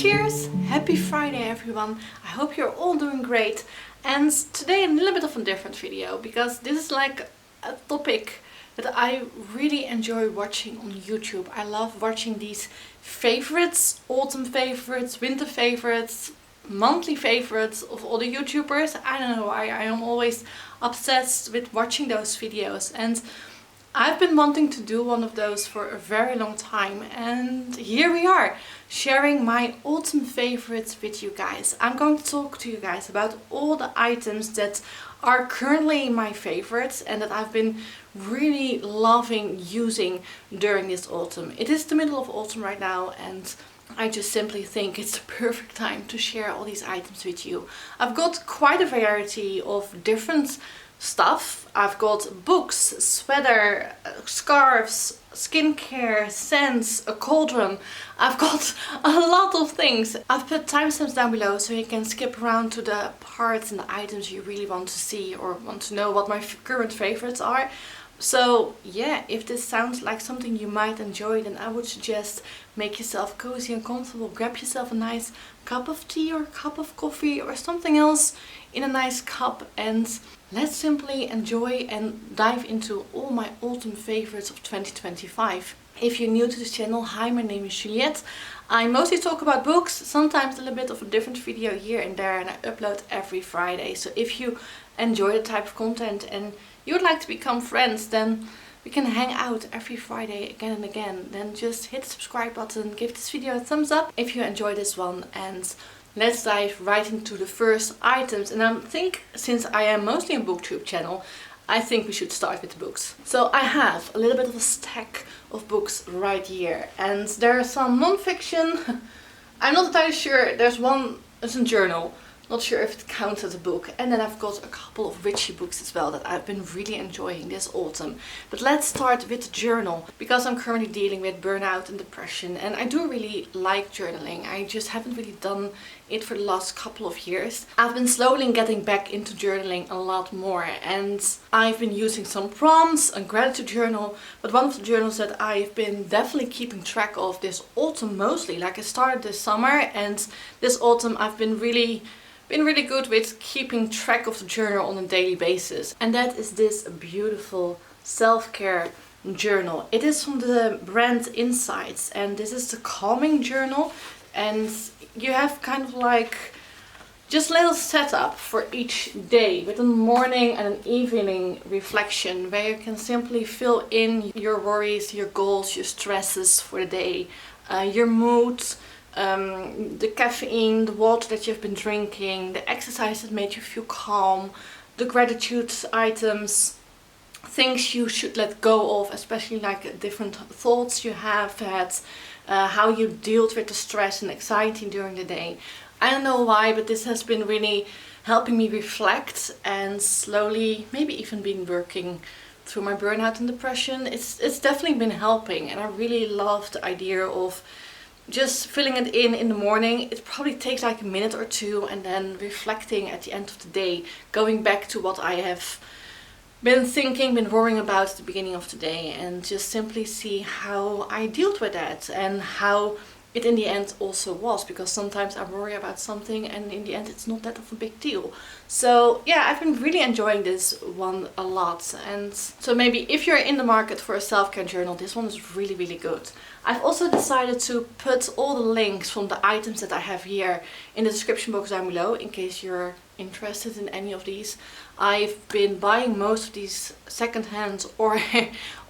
Cheers! Happy Friday everyone! I hope you're all doing great, and today a little bit of a different video because this is like a topic that I really enjoy watching on YouTube. I love watching these favorites, autumn favorites, winter favorites, monthly favorites of all the YouTubers. I don't know why, I am always obsessed with watching those videos, and I've been wanting to do one of those for a very long time, and here we are, sharing my autumn favorites with you guys. I'm going to talk to you guys about all the items that are currently my favorites and that I've been really loving using during this autumn. It is the middle of autumn right now, and I just simply think it's the perfect time to share all these items with you. I've got quite a variety of different stuff. I've got books, sweater, scarves, skincare, scents, a cauldron. I've got a lot of things. I've put timestamps down below so you can skip around to the parts and the items you really want to see or want to know what my current favorites are. So yeah, if this sounds like something you might enjoy, then I would suggest make yourself cozy and comfortable. Grab yourself a nice cup of tea or cup of coffee or something else in a nice cup, and let's simply enjoy and dive into all my autumn favorites of 2025. If you're new to this channel, hi, my name is Juliette. I mostly talk about books, sometimes a little bit of a different video here and there, and I upload every Friday. So if you enjoy the type of content and you would like to become friends, then we can hang out every Friday again and again. Then just hit the subscribe button, give this video a thumbs up if you enjoy this one, and let's dive right into the first items. And I think, since I am mostly a booktube channel, I think we should start with the books. So I have a little bit of a stack of books right here, and there are some non-fiction. I'm not entirely sure. There's one, it's a journal. Not sure if it counts as a book. And then I've got a couple of witchy books as well that I've been really enjoying this autumn. But let's start with the journal, because I'm currently dealing with burnout and depression, and I do really like journaling. I just haven't really done it for the last couple of years. I've been slowly getting back into journaling a lot more, and I've been using some prompts, a gratitude journal, but one of the journals that I've been definitely keeping track of this autumn mostly, like I started this summer, and this autumn I've been really good with keeping track of the journal on a daily basis. And that is this beautiful self-care journal. It is from the brand Insights, and this is the calming journal, and you have kind of like just a little setup for each day with a morning and an evening reflection where you can simply fill in your worries, your goals, your stresses for the day, your mood, the caffeine, the water that you've been drinking, the exercise that made you feel calm, the gratitude items, things you should let go of, especially like different thoughts you have had, how you dealt with the stress and anxiety during the day. I don't know why, but this has been really helping me reflect and slowly maybe even been working through my burnout and depression. It's definitely been helping, and I really love the idea of just filling it in the morning. It probably takes like a minute or two, and then reflecting at the end of the day, going back to what I have been thinking, been worrying about at the beginning of the day, and just simply see how I dealt with that and how it in the end also was, because sometimes I worry about something and in the end it's not that of a big deal. So yeah, I've been really enjoying this one a lot, and so maybe if you're in the market for a self-care journal, this one is really good. I've also decided to put all the links from the items that I have here in the description box down below in case you're interested in any of these. I've been buying most of these secondhand or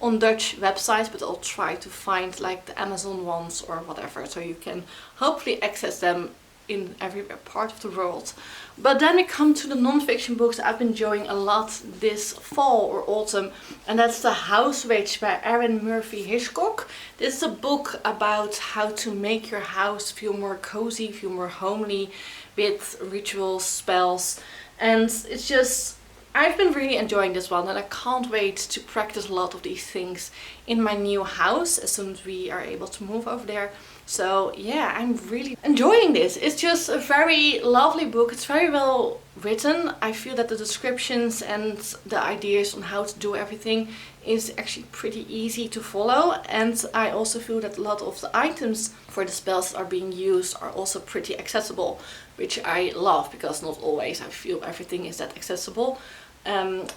on Dutch websites, but I'll try to find like the Amazon ones or whatever, so you can hopefully access them in every part of the world. But then we come to the non-fiction books I've been enjoying a lot this fall or autumn, and that's The House Witch by Erin Murphy Hitchcock. This is a book about how to make your house feel more cozy, feel more homely, with rituals, spells, and it's just, I've been really enjoying this one, and I can't wait to practice a lot of these things in my new house as soon as we are able to move over there. So yeah, I'm really enjoying this. It's just a very lovely book. It's very well written. I feel that the descriptions and the ideas on how to do everything is actually pretty easy to follow, and I also feel that a lot of the items for the spells that are being used are also pretty accessible, which I love because not always I feel everything is that accessible.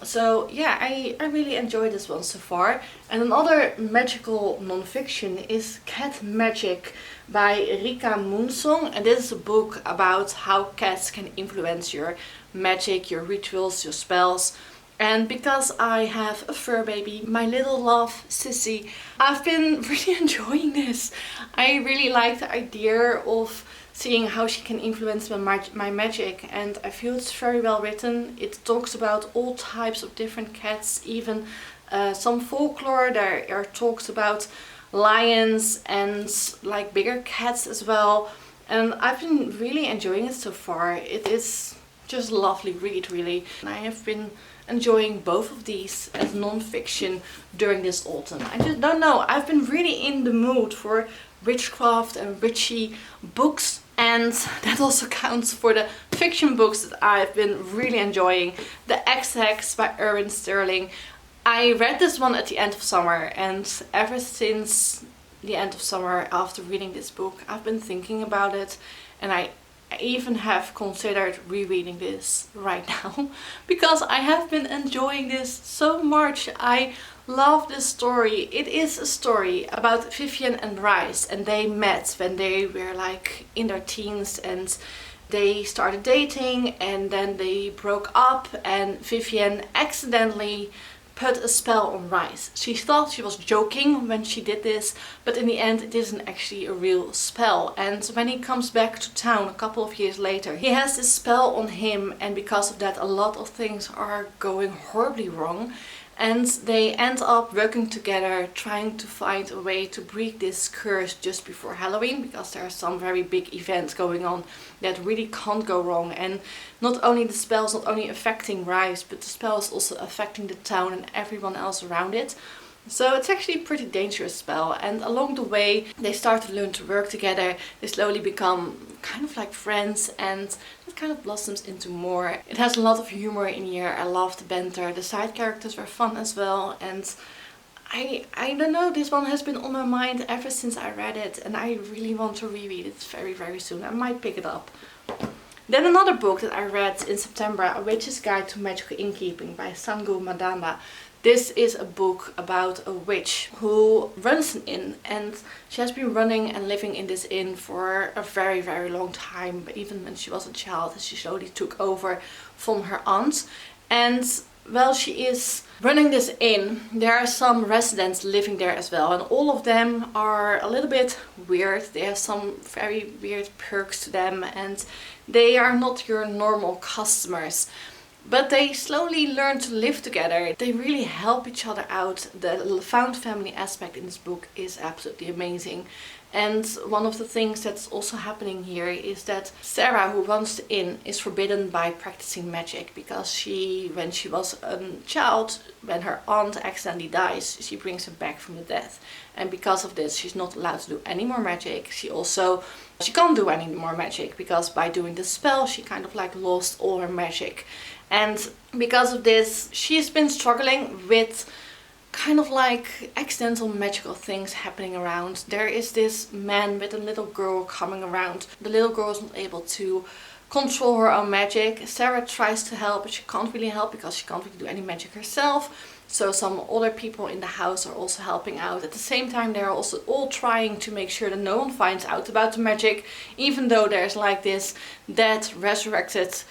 So yeah, I really enjoy this one so far. And another magical non-fiction is Cat Magic by Rika Moonsong, and this is a book about how cats can influence your magic, your rituals, your spells. And because I have a fur baby, my little love Sissy, I've been really enjoying this. I really like the idea of seeing how she can influence my magic, and I feel it's very well written. It talks about all types of different cats, even some folklore. There are talks about lions and like bigger cats as well, and I've been really enjoying it so far. It is just a lovely read, really. And I have been enjoying both of these as non-fiction during this autumn. I just don't know, I've been really in the mood for witchcraft and witchy books, and that also counts for the fiction books that I've been really enjoying. The X-Hex by Erwin Sterling. I read this one at the end of summer, and ever since the end of summer, after reading this book, I've been thinking about it, and I even have considered rereading this right now because I have been enjoying this so much. I love this story. It is a story about Vivian and Bryce, and they met when they were like in their teens, and they started dating, and then they broke up, and Vivian accidentally put a spell on Bryce. She thought she was joking when she did this, but in the end it isn't actually a real spell. And when he comes back to town a couple of years later, he has this spell on him, and because of that a lot of things are going horribly wrong. And they end up working together, trying to find a way to break this curse just before Halloween, because there are some very big events going on that really can't go wrong. And not only the spell is not only affecting Rice, but the spell is also affecting the town and everyone else around it. So it's actually a pretty dangerous spell, and along the way they start to learn to work together. They slowly become kind of like friends, and it kind of blossoms into more. It has a lot of humor in here. I love the banter. The side characters were fun as well, and I don't know, this one has been on my mind ever since I read it, and I really want to reread it very soon. I might pick it up. Then another book that I read in September, A Witch's Guide to Magical Innkeeping by Sangu Madanda. This is a book about a witch who runs an inn, and she has been running and living in this inn for a very long time. Even when she was a child, she slowly took over from her aunt. And while she is running this inn, there are some residents living there as well, and all of them are a little bit weird. They have some very weird perks to them, and they are not your normal customers. But they slowly learn to live together. They really help each other out. The found family aspect in this book is absolutely amazing. And one of the things that's also happening here is that Sarah, who runs the inn, is forbidden by practicing magic, because when she was a child, when her aunt accidentally dies, she brings her back from the death. And because of this, she's not allowed to do any more magic. She can't do any more magic, because by doing the spell, she kind of like lost all her magic. And because of this, she's been struggling with kind of like accidental magical things happening around. There is this man with a little girl coming around. The little girl is not able to control her own magic. Sarah tries to help, but she can't really help because she can't really do any magic herself. So some other people in the house are also helping out. At the same time, they're also all trying to make sure that no one finds out about the magic, even though there's like this dead, resurrected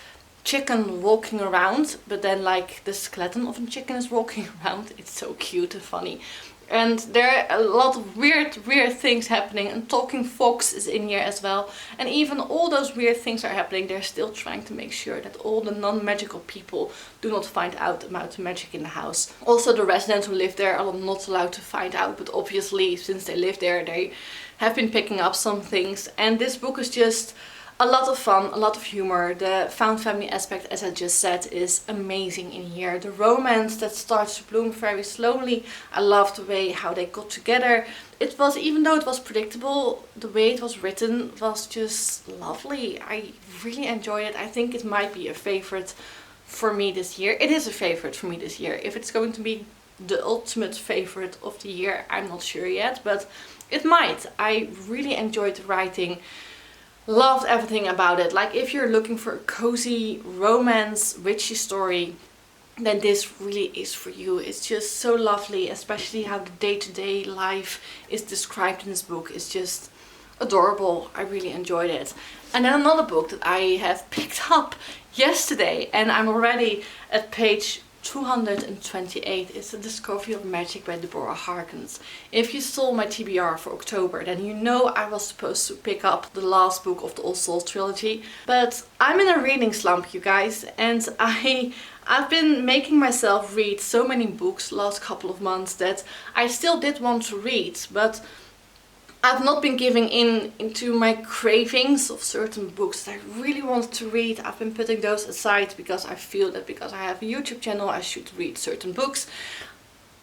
chicken walking around, but then like the skeleton of a chicken is walking around. It's so cute and funny. And there are a lot of weird things happening, and talking fox is in here as well. And even all those weird things are happening, they're still trying to make sure that all the non-magical people do not find out about the magic in the house. Also, the residents who live there are not allowed to find out, but obviously since they live there, they have been picking up some things. And this book is just a lot of fun, a lot of humor. The found family aspect, as I just said, is amazing in here. The romance that starts to bloom very slowly. I love the way how they got together. It was, even though it was predictable, the way it was written was just lovely. I really enjoyed it. I think it might be a favorite for me this year. It is a favorite for me this year. If it's going to be the ultimate favorite of the year. I'm not sure yet, but it might. I really enjoyed the writing. Loved everything about it. Like, if you're looking for a cozy romance witchy story, then this really is for you. It's just so lovely, especially how the day-to-day life is described in this book. It's just adorable. I really enjoyed it. And then another book that I have picked up yesterday, and I'm already at page 228. It's The Discovery of Magic by Deborah Harkins. If you saw my TBR for October, then you know I was supposed to pick up the last book of the All Souls trilogy. But I'm in a reading slump, you guys, and I've been making myself read so many books the last couple of months that I still did want to read, but I've not been giving into my cravings of certain books that I really wanted to read. I've been putting those aside because I feel that because I have a YouTube channel I should read certain books.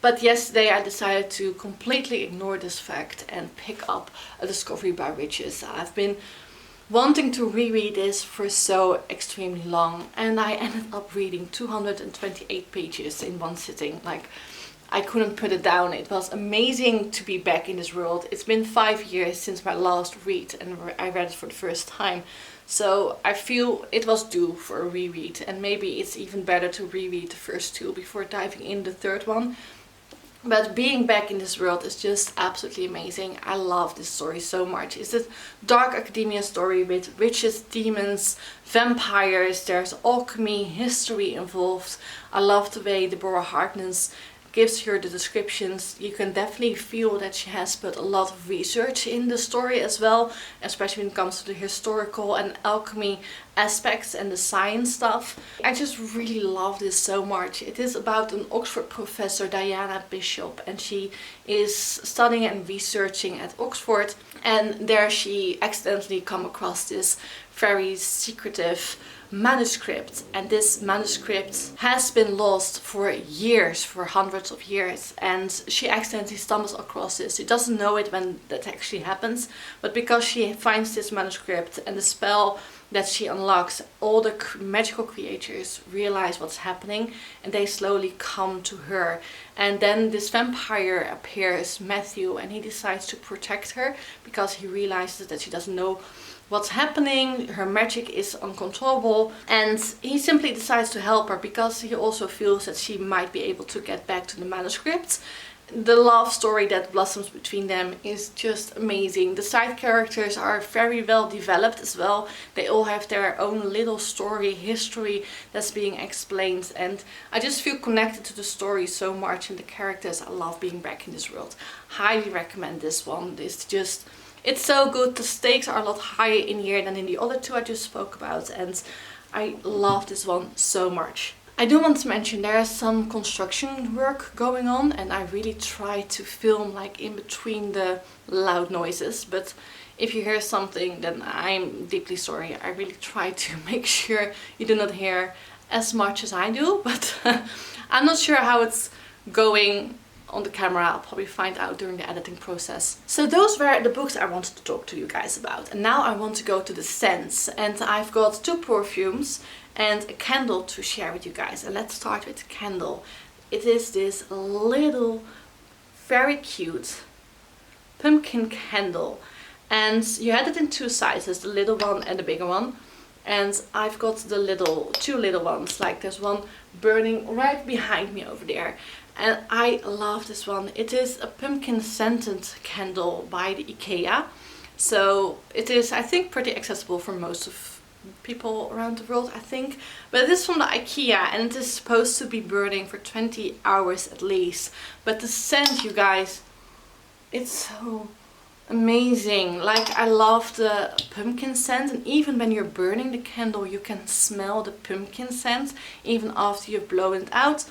But yesterday I decided to completely ignore this fact and pick up A Discovery by Witches. I've been wanting to reread this for so extremely long, and I ended up reading 228 pages in one sitting. Like, I couldn't put it down. It was amazing to be back in this world. It's been 5 years since my last read, and I read it for the first time. So I feel it was due for a reread, and maybe it's even better to reread the first two before diving in the third one. But being back in this world is just absolutely amazing. I love this story so much. It's a dark academia story with witches, demons, vampires. There's alchemy, history involved. I love the way Deborah Harkins gives her the descriptions. You can definitely feel that she has put a lot of research in the story as well, especially when it comes to the historical and alchemy aspects and the science stuff. I just really love this so much. It is about an Oxford professor, Diana Bishop, and she is studying and researching at Oxford, and there she accidentally come across this very secretive manuscript, and this manuscript has been lost for years, for hundreds of years, and she accidentally stumbles across this. She doesn't know it when that actually happens, but because she finds this manuscript and the spell that she unlocks, all the magical creatures realize what's happening and they slowly come to her. And then this vampire appears, Matthew, and he decides to protect her because he realizes that she doesn't know what's happening, her magic is uncontrollable, and he simply decides to help her because he also feels that she might be able to get back to the manuscript. The love story that blossoms between them is just amazing. The side characters are very well developed as well. They all have their own little story, history that's being explained, and I just feel connected to the story so much and the characters. I love being back in this world. Highly recommend this one. It's so good. The stakes are a lot higher in here than in the other two I just spoke about, and I love this one so much. I do want to mention there is some construction work going on, and I really try to film like in between the loud noises, but if you hear something then I'm deeply sorry. I really try to make sure you do not hear as much as I do, but I'm not sure how it's going on the camera. I'll probably find out during the editing process. So those were the books I wanted to talk to you guys about, and now I want to go to the scents, and I've got 2 perfumes and a candle to share with you guys. And let's start with the candle. It is this little very cute pumpkin candle, and you had it in 2 sizes, the little one and the bigger one, and I've got the 2 little ones. Like, there's one burning right behind me over there, and I love this one. It is a pumpkin scented candle by the IKEA, so it is, I think, pretty accessible for most of people around the world, I think. But it is from the IKEA, and it is supposed to be burning for 20 hours at least. But the scent, you guys, it's so amazing. Like, I love the pumpkin scent, and even when you're burning the candle you can smell the pumpkin scent even after you've blown it out.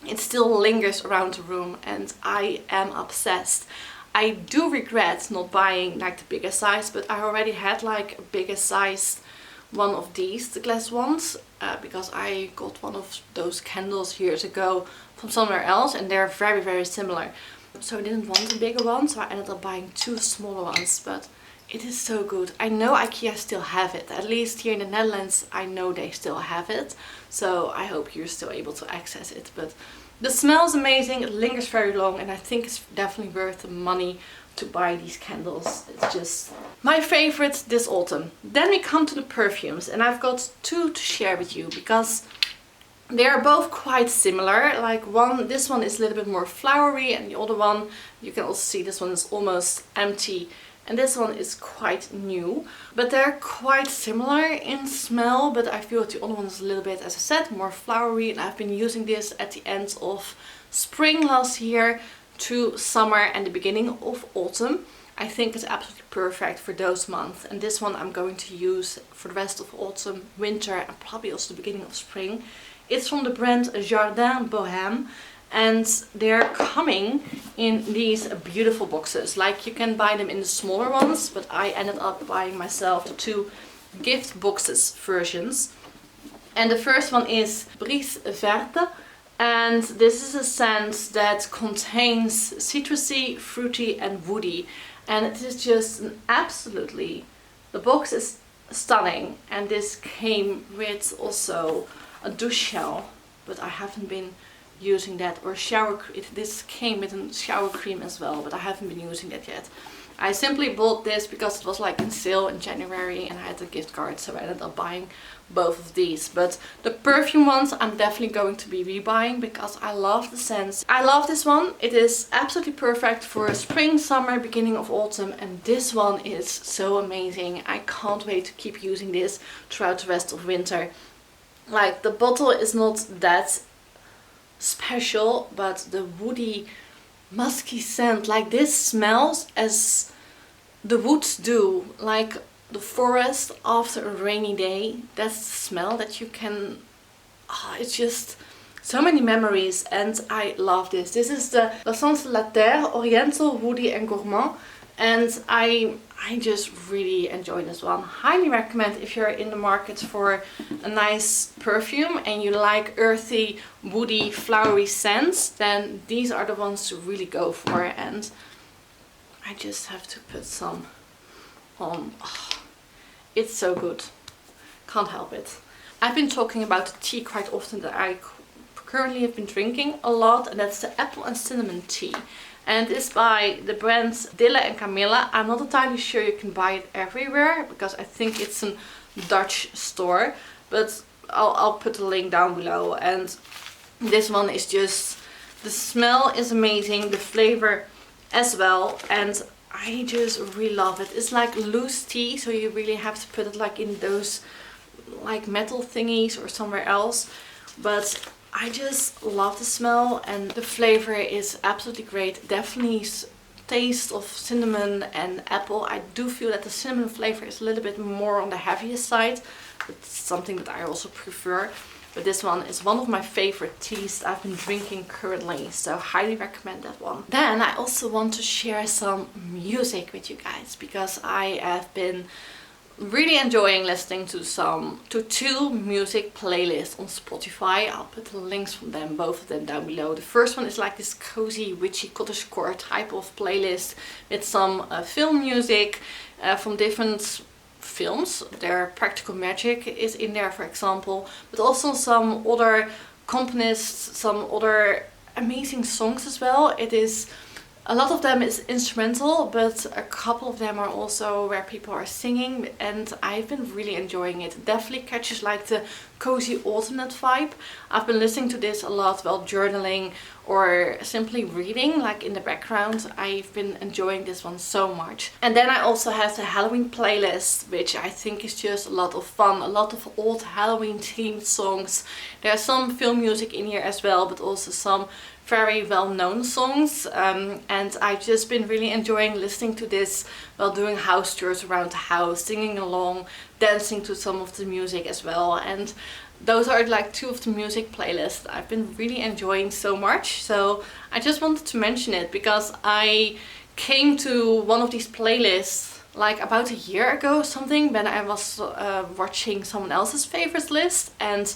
It still lingers around the room, and I am obsessed. I do regret not buying like the bigger size, but I already had like a bigger size one of these, the glass ones, because I got one of those candles years ago from somewhere else, and they're very, very similar. So I didn't want a bigger one, so I ended up buying 2 smaller ones, but it is so good. I know IKEA still have it, at least here in the Netherlands I know they still have it, so I hope you're still able to access it. But The smell is amazing, it lingers very long, and I think it's definitely worth the money to buy these candles. It's just my favorite this autumn. Then we come to the perfumes, and I've got two to share with you because they are both quite similar. Like this one is a little bit more flowery, and the other one, you can also see this one is almost empty, and this one is quite new. But they're quite similar in smell, but I feel that the other one is a little bit, as I said, more flowery, and I've been using this at the end of spring last year to summer and the beginning of autumn. I think it's absolutely perfect for those months, and this one I'm going to use for the rest of autumn, winter, and probably also the beginning of spring. It's from the brand Jardin Bohème, and they're coming in these beautiful boxes. Like, you can buy them in the smaller ones, but I ended up buying myself the two gift boxes versions. And the first one is Brise Verte, and this is a scent that contains citrusy, fruity and woody, and it is just the box is stunning. And this came with also a douche gel, but I haven't been using that, or this came with a shower cream as well, but I haven't been using that yet. I simply bought this because it was like in sale in January and I had a gift card, so I ended up buying both of these. But the perfume ones I'm definitely going to be rebuying because I love the scents. I love this one. It is absolutely perfect for spring, summer, beginning of autumn, and this one is so amazing. I can't wait to keep using this throughout the rest of winter. Like, the bottle is not that special, but the woody musky scent, like, this smells as the woods do, like the forest after a rainy day. That's the smell that you can, it's just so many memories, and I love this. This is the L'Essence de la Terre, Oriental, Woody and Gourmand, and I just really enjoy this one. Highly recommend if you're in the market for a nice perfume and you like earthy, woody, flowery scents, then these are the ones to really go for. And I just have to put some on. Oh, it's so good. Can't help it. I've been talking about the tea quite often that I currently have been drinking a lot, and that's the apple and cinnamon tea. And it's by the brands Dille and Camilla. I'm not entirely sure you can buy it everywhere because I think it's a Dutch store, but I'll put the link down below. And this one is just, the smell is amazing, the flavor as well, and I just really love it. It's like loose tea, so you really have to put it like in those like metal thingies or somewhere else, but I just love the smell, and the flavor is absolutely great. Definitely taste of cinnamon and apple. I do feel that the cinnamon flavor is a little bit more on the heaviest side. It's something that I also prefer. But this one is one of my favorite teas I've been drinking currently, so highly recommend that one. Then I also want to share some music with you guys because I have been really enjoying listening to two music playlists on Spotify. I'll put the links from them, both of them, down below. The first one is like this cozy, witchy cottagecore type of playlist with some film music from different films. Their Practical Magic is in there, for example, but also some other componists, some other amazing songs as well. It is, a lot of them is instrumental, but a couple of them are also where people are singing, and I've been really enjoying it. It definitely catches like the cozy alternate vibe. I've been listening to this a lot while journaling or simply reading, like in the background. I've been enjoying this one so much. And then I also have the Halloween playlist, which I think is just a lot of fun. A lot of old Halloween themed songs. There's some film music in here as well, but also some very well-known songs, and I've just been really enjoying listening to this while doing house chores around the house, singing along, dancing to some of the music as well. And those are like two of the music playlists I've been really enjoying so much. So I just wanted to mention it because I came to one of these playlists like about a year ago or something, when I was watching someone else's favorites list, and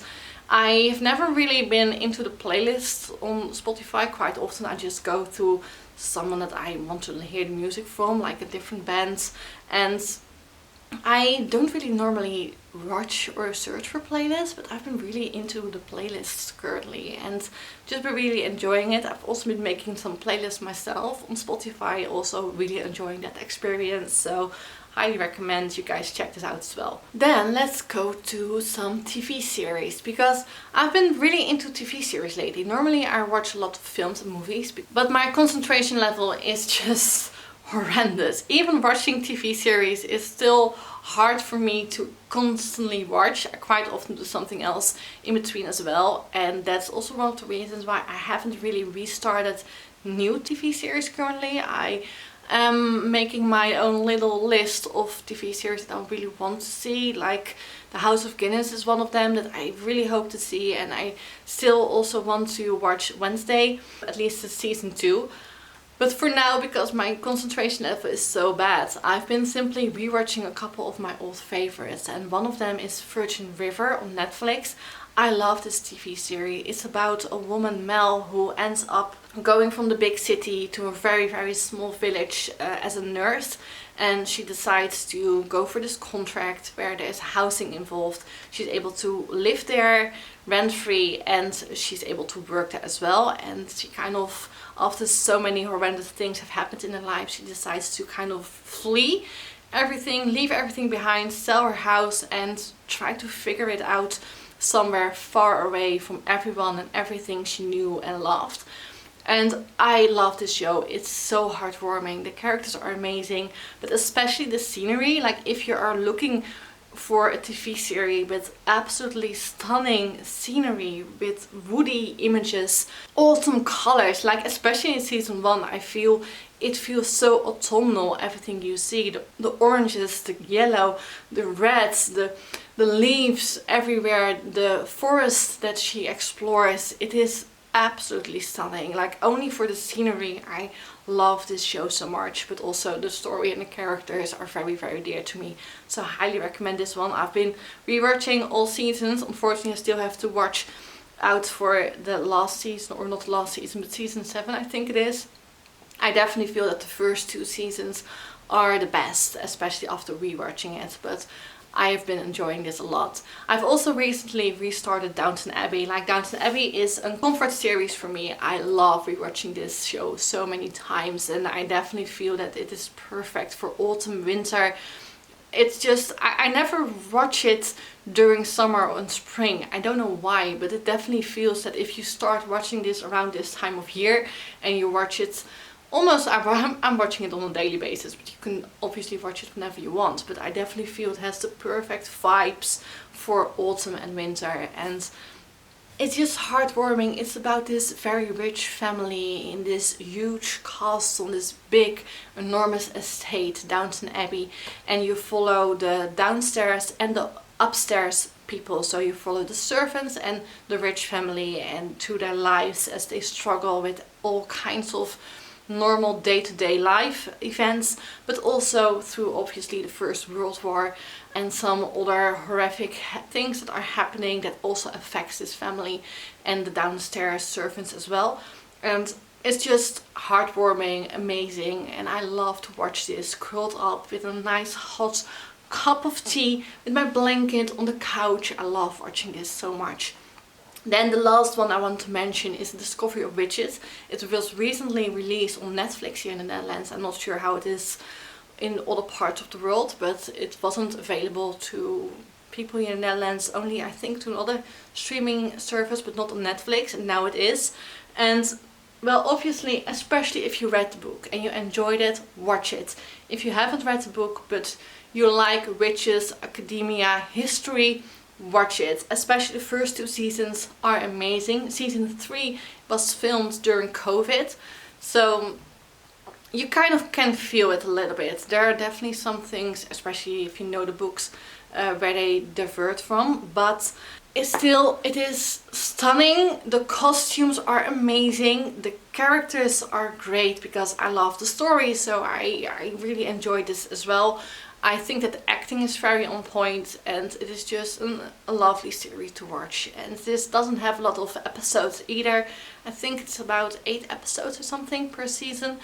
I've never really been into the playlist on Spotify. Quite often I just go to someone that I want to hear the music from, like a different band, and I don't really normally watch or search for playlists, but I've been really into the playlists currently and just been really enjoying it. I've also been making some playlists myself on Spotify, also really enjoying that experience, so highly recommend you guys check this out as well. Then let's go to some TV series, because I've been really into TV series lately. Normally I watch a lot of films and movies, but my concentration level is just horrendous. Even watching TV series is still hard for me to constantly watch. I quite often do something else in between as well, and that's also one of the reasons why I haven't really restarted new TV series currently. I am making my own little list of TV series that I really want to see, like The House of Guinness is one of them that I really hope to see, and I still also want to watch Wednesday, at least the season 2. But for now, because my concentration level is so bad, I've been simply rewatching a couple of my old favorites, and one of them is Virgin River on Netflix. I love this TV series. It's about a woman, Mel, who ends up going from the big city to a very small village as a nurse, and she decides to go for this contract where there's housing involved. She's able to live there rent-free, and she's able to work there as well, and she kind of, after so many horrendous things have happened in her life, she decides to kind of flee everything, leave everything behind, sell her house and try to figure it out somewhere far away from everyone and everything she knew and loved. And I love this show. It's so heartwarming. The characters are amazing, but especially the scenery. Like, if you are looking for a TV series with absolutely stunning scenery, with woody images, autumn colors, like especially in season 1, I feel it feels so autumnal, everything you see. The oranges, the yellow, the reds, the leaves everywhere, the forest that she explores. It is absolutely stunning. Like, only for the scenery I love this show so much, but also the story and the characters are very dear to me, so I highly recommend this one. I've been rewatching all seasons. Unfortunately, I still have to watch out for the last season, or not last season, but season 7 I think it is. I definitely feel that the first 2 seasons are the best, especially after rewatching it, but I have been enjoying this a lot. I've also recently restarted Downton Abbey. Like, Downton Abbey is a comfort series for me. I love rewatching this show so many times, and I definitely feel that it is perfect for autumn, winter. It's just, I never watch it during summer or in spring. I don't know why, but it definitely feels that if you start watching this around this time of year and you watch it almost, I'm watching it on a daily basis, but you can obviously watch it whenever you want. But I definitely feel it has the perfect vibes for autumn and winter, and it's just heartwarming. It's about this very rich family in this huge castle, on this big, enormous estate, Downton Abbey, and you follow the downstairs and the upstairs people. So you follow the servants and the rich family and to their lives as they struggle with all kinds of normal day-to-day life events, but also through obviously the First World War and some other horrific things that are happening that also affects this family and the downstairs servants as well. And it's just heartwarming, amazing, and I love to watch this curled up with a nice hot cup of tea with my blanket on the couch. I love watching this so much. Then the last one I want to mention is The Discovery of Witches. It was recently released on Netflix here in the Netherlands. I'm not sure how it is in other parts of the world, but it wasn't available to people here in the Netherlands, only I think to another streaming service, but not on Netflix, and now it is. And well, obviously, especially if you read the book and you enjoyed it, watch it. If you haven't read the book but you like witches, academia, history, watch it. Especially the first 2 seasons are amazing. Season 3 was filmed during COVID, so you kind of can feel it a little bit. There are definitely some things, especially if you know the books, where they divert from, but it is stunning. The costumes are amazing. The characters are great because I love the story, so I really enjoyed this as well. I think that the acting is very on point, and it is just a lovely series to watch. And this doesn't have a lot of episodes either. I think it's about 8 episodes or something per season.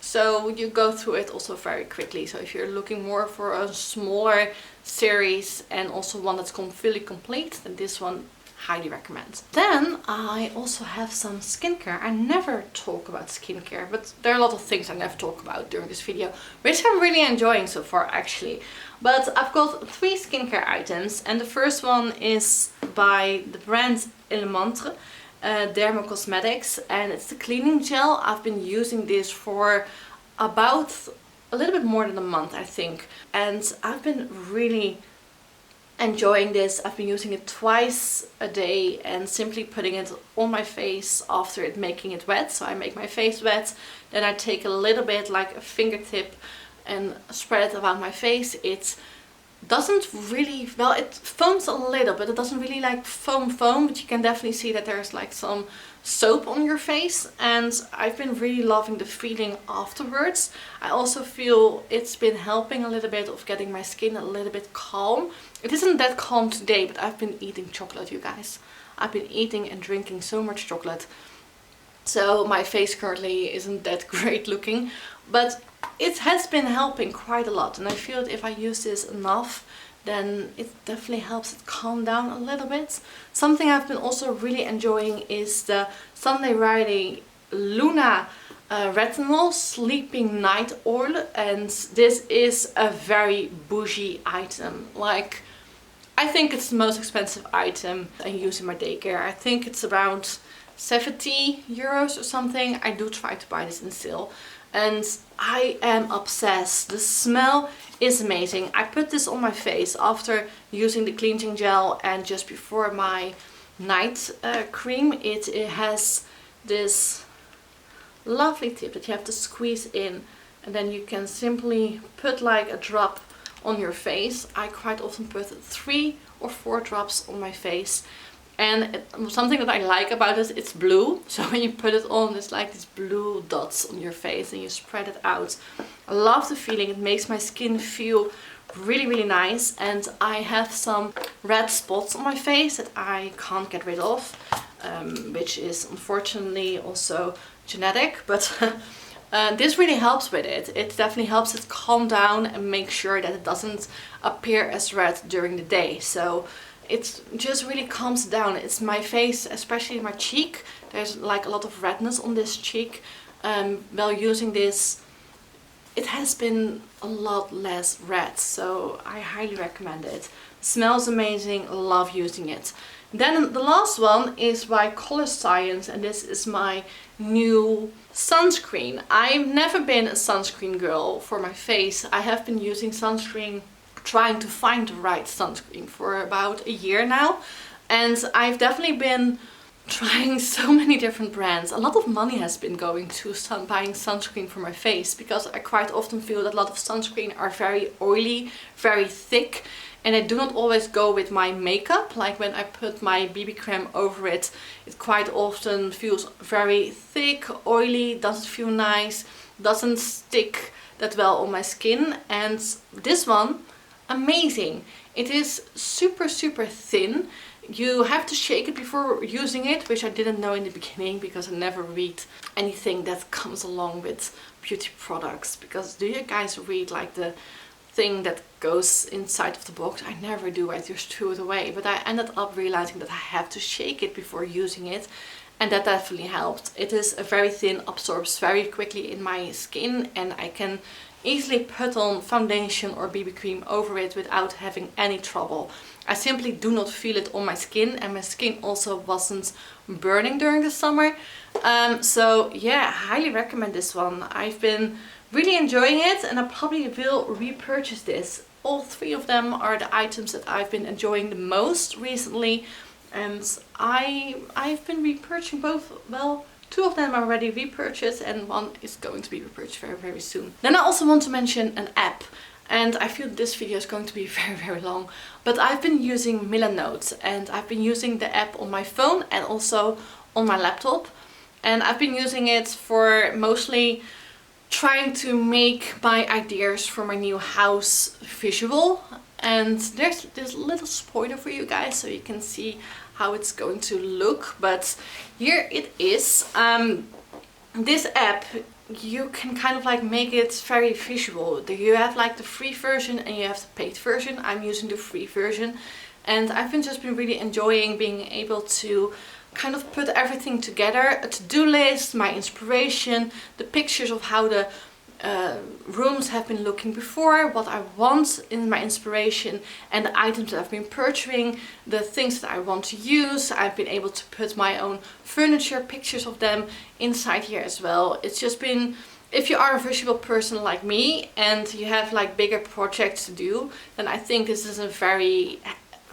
so you go through it also very quickly. So if you're looking more for a smaller series and also one that's fully complete, then this one highly recommend. Then I also have some skincare. I never talk about skincare, but there are a lot of things I never talk about during this video, which I'm really enjoying so far actually. But I've got 3 skincare items, and the first one is by the brand Milanote, Dermacosmetics, and it's the cleaning gel. I've been using this for about a little bit more than a month, I think, and I've been really enjoying this. I've been using it twice a day and simply putting it on my face after making it wet. So I make my face wet, then I take a little bit like a fingertip and spread it around my face. It doesn't really, well, it foams a little, but it doesn't really like foam, but you can definitely see that there's like some soap on your face, and I've been really loving the feeling afterwards. I also feel it's been helping a little bit of getting my skin a little bit calm. It isn't that calm today, but I've been eating chocolate, you guys. I've been eating and drinking so much chocolate, so my face currently isn't that great looking, but it has been helping quite a lot, and I feel that if I use this enough, then it definitely helps it calm down a little bit. Something I've been also really enjoying is the Sunday Riley Luna Retinol Sleeping Night Oil, and this is a very bougie item. Like, I think it's the most expensive item I use in my daycare. I think it's around 70 euros or something. I do try to buy this in sale, and I am obsessed. The smell is amazing. I put this on my face after using the cleansing gel and just before my night cream. It has this lovely tip that you have to squeeze in, and then you can simply put like a drop on your face. I quite often put 3 or 4 drops on my face. And something that I like about it, it's blue. So when you put it on, it's like these blue dots on your face and you spread it out. I love the feeling. It makes my skin feel really, really nice. And I have some red spots on my face that I can't get rid of, which is unfortunately also genetic. But this really helps with it. It definitely helps it calm down and make sure that it doesn't appear as red during the day. So it just really calms down. It's my face, especially my cheek. There's like a lot of redness on this cheek. While using this, it has been a lot less red. So I highly recommend it. It smells amazing. Love using it. Then the last one is by Color Science, and this is my new sunscreen. I've never been a sunscreen girl for my face. I have been using sunscreen, trying to find the right sunscreen for about a year now, and I've definitely been trying so many different brands. A lot of money has been going to buying sunscreen for my face, because I quite often feel that a lot of sunscreen are very oily, very thick, and I do not always go with my makeup. Like when I put my BB cream over it, it quite often feels very thick, oily, doesn't feel nice, doesn't stick that well on my skin. And this one, amazing. It is super thin. You have to shake it before using it, which I didn't know in the beginning because I never read anything that comes along with beauty products. Because do you guys read like the thing that goes inside of the box? I never do. I just threw it away. But I ended up realizing that I have to shake it before using it, and that definitely helped. It is a very thin, absorbs very quickly in my skin, and I can easily put on foundation or BB cream over it without having any trouble. I simply do not feel it on my skin, and my skin also wasn't burning during the summer. So yeah, highly recommend this one. I've been really enjoying it, and I probably will repurchase this. All 3 of them are the items that I've been enjoying the most recently, and I've been repurchasing both. Well, 2 of them are already repurchased, and 1 is going to be repurchased very soon. Then I also want to mention an app, and I feel this video is going to be very long, but I've been using Milanote, and I've been using the app on my phone and also on my laptop, and I've been using it for mostly trying to make my ideas for my new house visual. And there's this little spoiler for you guys so you can see how it's going to look, but here it is. This app you can kind of like make it very visual. You have like the free version and you have the paid version. I'm using the free version, and I've just been really enjoying being able to kind of put everything together. A to-do list, my inspiration, the pictures of how the rooms have been looking before, what I want in my inspiration, and the items that I've been purchasing, the things that I want to use. I've been able to put my own furniture, pictures of them inside here as well. It's just been, if you are a visual person like me and you have like bigger projects to do, then I think this is a very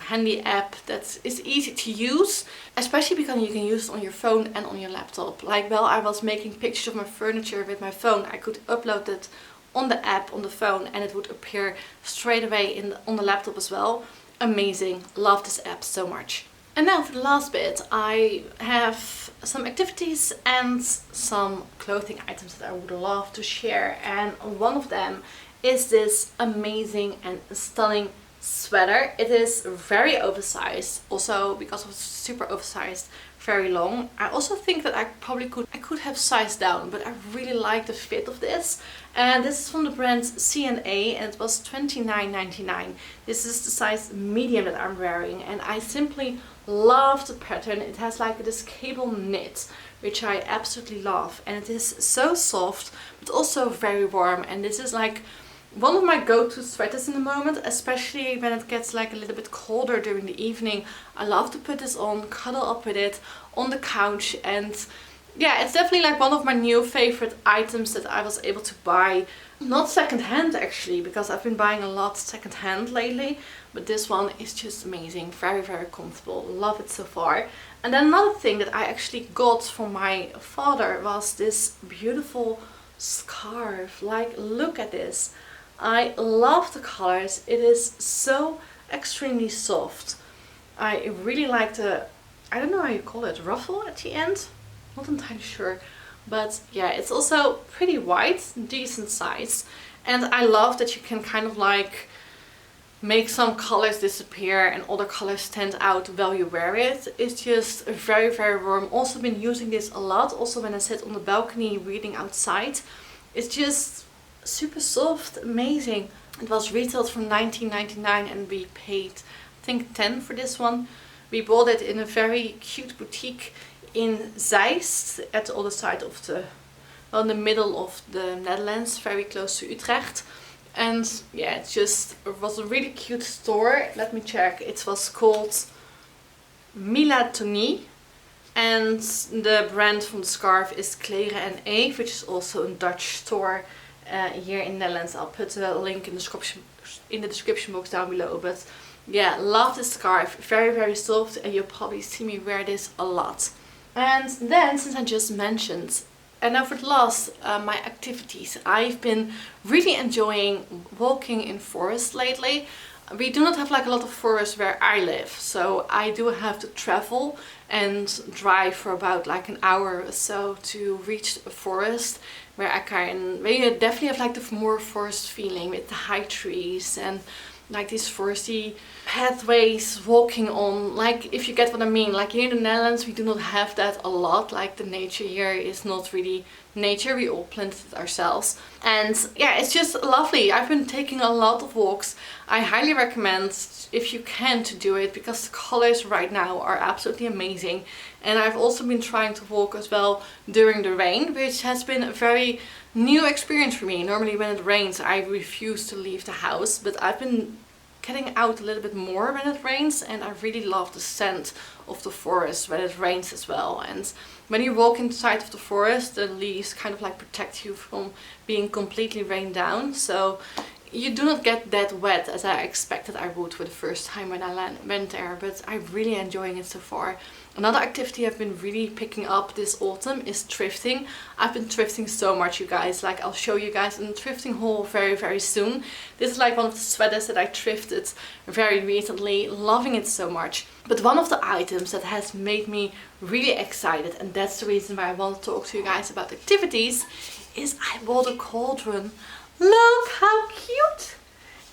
handy app that is easy to use, especially because you can use it on your phone and on your laptop. Like while I was making pictures of my furniture with my phone, I could upload it on the app on the phone and it would appear straight away on the laptop as well. Amazing. Love this app so much. And now for the last bit, I have some activities and some clothing items that I would love to share, and one of them is this amazing and stunning sweater. It is very oversized, also because it's super oversized, very long. I also think that I could have sized down, but I really like the fit of this. And this is from the brand C&A and it was $29.99. This is the size medium that I'm wearing, and I simply love the pattern. It has like this cable knit, which I absolutely love, and it is so soft but also very warm. And this is like one of my go-to sweaters in the moment, especially when it gets like a little bit colder during the evening. I love to put this on, cuddle up with it on the couch, and yeah, it's definitely like one of my new favorite items that I was able to buy. Not secondhand actually, because I've been buying a lot secondhand lately, but this one is just amazing. Very, very comfortable. Love it so far. And then another thing that I actually got from my father was this beautiful scarf. Like, look at this. I love the colors. It is so extremely soft. I really like the, I don't know how you call it, ruffle at the end? Not entirely sure. But yeah, it's also pretty wide, decent size. And I love that you can kind of like make some colors disappear and other colors stand out while you wear it. It's just very, very warm. Also been using this a lot, also when I sit on the balcony reading outside. It's just super soft, amazing. It was retailed from $19.99 and we paid, I think, $10 for this one. We bought it in a very cute boutique in Zeist, at the other side of the, well, in the middle of the Netherlands, very close to Utrecht. And yeah, it was a really cute store. Let me check. It was called Milanote, and the brand from the scarf is Kleren en Eve, which is also a Dutch store here in Netherlands. I'll put a link in the description box down below. But yeah, love this scarf. Very, very soft, and you'll probably see me wear this a lot. And then, since I just mentioned, and now for the last, my activities. I've been really enjoying walking in forest lately. We do not have like a lot of forest where I live, so I do have to travel and drive for about like an hour or so to reach a forest where you definitely have like the more forest feeling with the high trees and like these foresty pathways walking on, like, if you get what I mean. Like here in the Netherlands we do not have that a lot. Like the nature here is not really nature, we all planted it ourselves. And yeah, it's just lovely. I've been taking a lot of walks. I highly recommend, if you can, to do it, because the colors right now are absolutely amazing. And I've also been trying to walk as well during the rain, which has been a very new experience for me. Normally when it rains I refuse to leave the house, but I've been getting out a little bit more when it rains, and I really love the scent of the forest when it rains as well. And when you walk inside of the forest, the leaves kind of like protect you from being completely rained down, so you do not get that wet as I expected I would for the first time when I went there. But I'm really enjoying it so far. Another activity I've been really picking up this autumn is thrifting. I've been thrifting so much, you guys. Like, I'll show you guys in a thrifting haul very, very soon. This is like one of the sweaters that I thrifted very recently. Loving it so much. But one of the items that has made me really excited, and that's the reason why I want to talk to you guys about activities, is I bought a cauldron. Look how cute!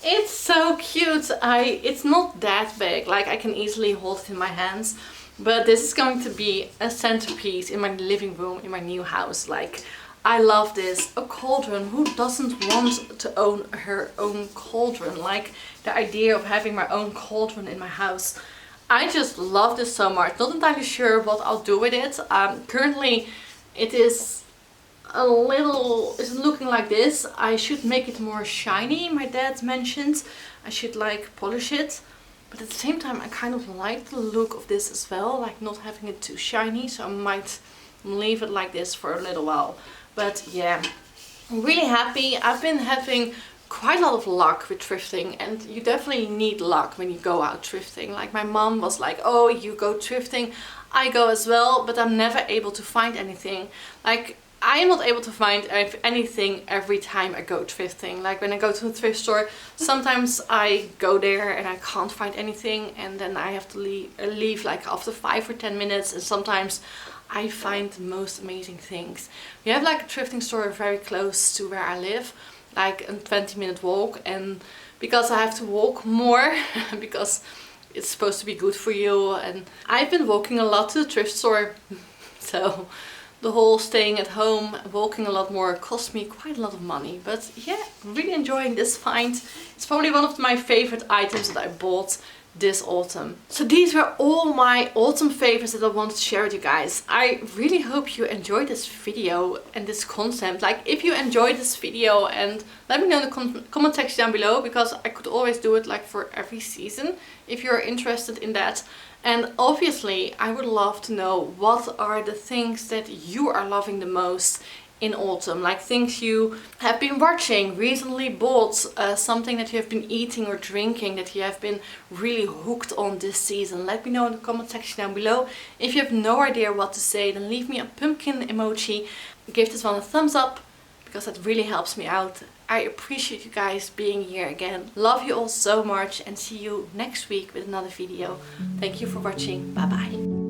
It's so cute. It's not that big. Like, I can easily hold it in my hands. But this is going to be a centerpiece in my living room in my new house. Like, I love this. A cauldron. Who doesn't want to own her own cauldron? Like the idea of having my own cauldron in my house. I just love this so much. Not entirely sure what I'll do with it. Currently it is it's looking like this. I should make it more shiny. My dad mentioned I should like polish it. But at the same time I kind of like the look of this as well. Like not having it too shiny. So I might leave it like this for a little while. But yeah, I'm really happy. I've been having quite a lot of luck with thrifting, and you definitely need luck when you go out thrifting. Like my mom was like, oh, you go thrifting, I go as well, but I'm never able to find anything. Like I am not able to find anything every time I go thrifting. Like when I go to a thrift store, sometimes I go there and I can't find anything, and then I have to leave like after 5 or 10 minutes, and sometimes I find the most amazing things. We have like a thrifting store very close to where I live, like a 20-minute walk, and because I have to walk more because it's supposed to be good for you, and I've been walking a lot to the thrift store, so the whole staying at home, walking a lot more cost me quite a lot of money. But yeah, really enjoying this find. It's probably one of my favorite items that I bought this autumn. So these were all my autumn favorites that I wanted to share with you guys. I really hope you enjoyed this video and this concept. Like if you enjoyed this video, and let me know in the comment section down below, because I could always do it like for every season if you're interested in that. And obviously I would love to know what are the things that you are loving the most in autumn, like things you have been watching, recently bought, something that you have been eating or drinking that you have been really hooked on this season. Let me know in the comment section down below. If you have no idea what to say, then leave me a pumpkin emoji. Give this one a thumbs up, because that really helps me out. I appreciate you guys being here again. Love you all so much, and see you next week with another video. Thank you for watching. Bye bye.